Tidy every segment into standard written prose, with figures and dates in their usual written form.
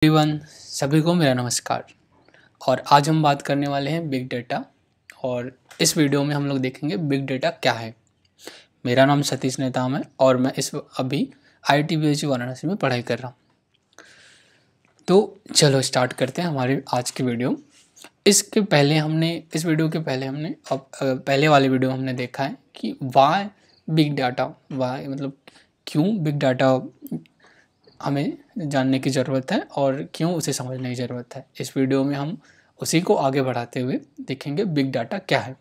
Everyone, सभी को मेरा नमस्कार। और आज हम बात करने वाले हैं बिग डेटा। और इस वीडियो में हम लोग देखेंगे बिग डेटा क्या है। मेरा नाम सतीश नेताम है और मैं अभी IIT वाराणसी में पढ़ाई कर रहा हूँ। तो चलो स्टार्ट करते हैं हमारी आज की वीडियो। इस वीडियो के पहले हमने पहले वाले वीडियो हमने देखा है कि वाई बिग डाटा, वाई मतलब क्यों बिग डाटा हमें जानने की ज़रूरत है और क्यों उसे समझने की ज़रूरत है। इस वीडियो में हम उसी को आगे बढ़ाते हुए देखेंगे बिग डाटा क्या है।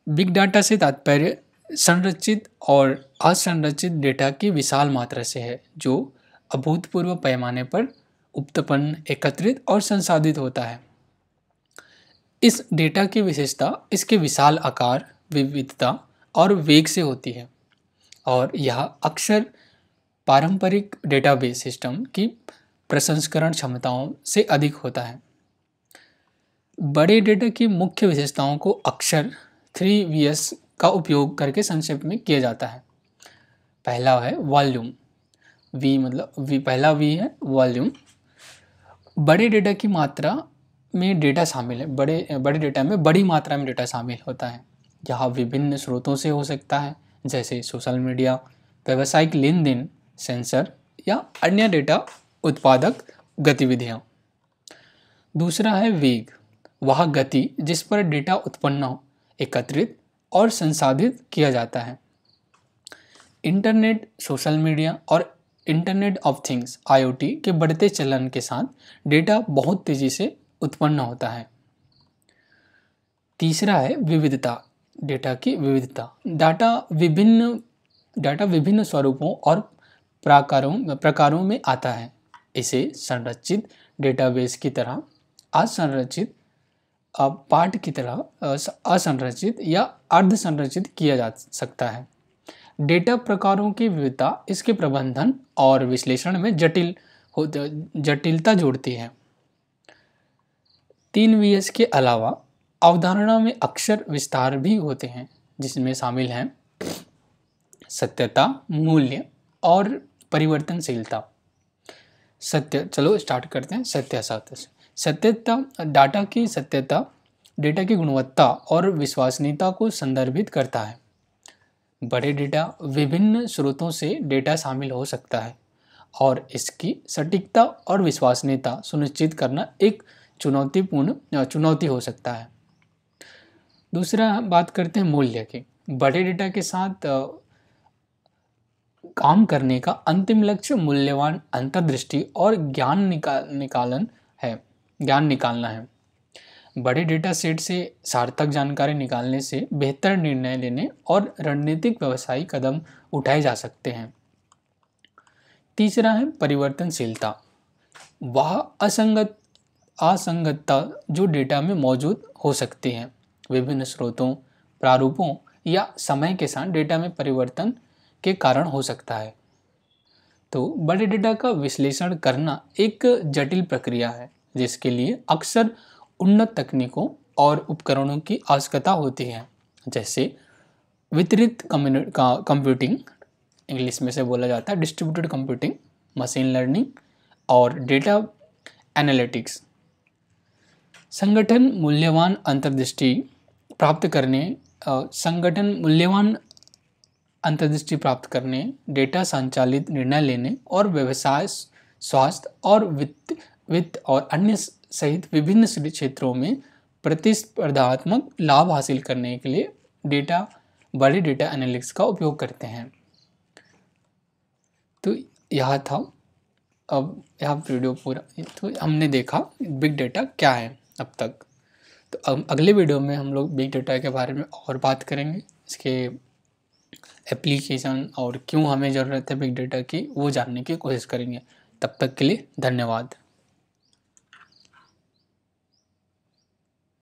बिग डाटा से तात्पर्य संरचित और असंरचित डेटा की विशाल मात्रा से है, जो अभूतपूर्व पैमाने पर उत्पन्न, एकत्रित और संसाधित होता है। इस डेटा की विशेषता इसके विशाल आकार, विविधता और वेग से होती है और यह अक्सर पारंपरिक डेटाबेस सिस्टम की प्रसंस्करण क्षमताओं से अधिक होता है। बड़े डेटा की मुख्य विशेषताओं को अक्सर 3Vs का उपयोग करके संक्षेप में किया जाता है। पहला है वॉल्यूम, पहला V है वॉल्यूम। बड़े डेटा की मात्रा में डेटा शामिल है। बड़े डेटा में बड़ी मात्रा में डेटा शामिल होता है। यह विभिन्न स्रोतों से हो सकता है, जैसे सोशल मीडिया, व्यावसायिक लेन देन, सेंसर या अन्य डेटा उत्पादक गतिविधियां। दूसरा है वेग, वह गति जिस पर डेटा उत्पन्न, एकत्रित और संसाधित किया जाता है। इंटरनेट, सोशल मीडिया और इंटरनेट ऑफ थिंग्स IoT के बढ़ते चलन के साथ डेटा बहुत तेजी से उत्पन्न होता है। तीसरा है विविधता, डेटा की विविधता। डाटा विभिन्न स्वरूपों और प्रकारों में आता है। इसे संरचित डेटाबेस की तरह, असंरचित पाठ की तरह असंरचित या अर्धसंरचित किया जा सकता है। डेटा प्रकारों की विविधता इसके प्रबंधन और विश्लेषण में जटिलता जोड़ती है। 3Vs के अलावा अवधारणा में अक्षर विस्तार भी होते हैं, जिसमें शामिल हैं सत्यता, मूल्य और परिवर्तनशीलता। चलो स्टार्ट करते हैं सत्य से। सत्यता, डाटा की सत्यता डेटा की गुणवत्ता और विश्वसनीयता को संदर्भित करता है। बड़े डेटा विभिन्न स्रोतों से डेटा शामिल हो सकता है और इसकी सटीकता और विश्वसनीयता सुनिश्चित करना एक चुनौती हो सकता है। दूसरा बात करते हैं मूल्य की। बड़े डेटा के साथ काम करने का अंतिम लक्ष्य मूल्यवान अंतर्दृष्टि और ज्ञान निकालना है। बड़े डेटा सेट से सार्थक जानकारी निकालने से बेहतर निर्णय लेने और रणनीतिक व्यवसायिक कदम उठाए जा सकते हैं। तीसरा है परिवर्तनशीलता, वह असंगतता जो डेटा में मौजूद हो सकती है, विभिन्न स्रोतों, प्रारूपों या समय के साथ डेटा में परिवर्तन के कारण हो सकता है। तो बड़े डेटा का विश्लेषण करना एक जटिल प्रक्रिया है, जिसके लिए अक्सर उन्नत तकनीकों और उपकरणों की आवश्यकता होती है, जैसे वितरित कंप्यूटिंग, इंग्लिश में से बोला जाता है डिस्ट्रीब्यूटेड कंप्यूटिंग, मशीन लर्निंग और डेटा एनालिटिक्स। संगठन मूल्यवान अंतर्दृष्टि प्राप्त करने, डेटा संचालित निर्णय लेने और व्यवसाय, स्वास्थ्य और वित्त और अन्य सहित विभिन्न क्षेत्रों में प्रतिस्पर्धात्मक लाभ हासिल करने के लिए बड़े डेटा एनालिटिक्स का उपयोग करते हैं। तो यह था अब यह वीडियो पूरा। तो हमने देखा बिग डेटा क्या है अब तक। तो अब अगले वीडियो में हम लोग बिग डेटा के बारे में और बात करेंगे, इसके एप्लीकेशन और क्यों हमें ज़रूरत है बिग डेटा की, वो जानने की कोशिश करेंगे। तब तक के लिए धन्यवाद।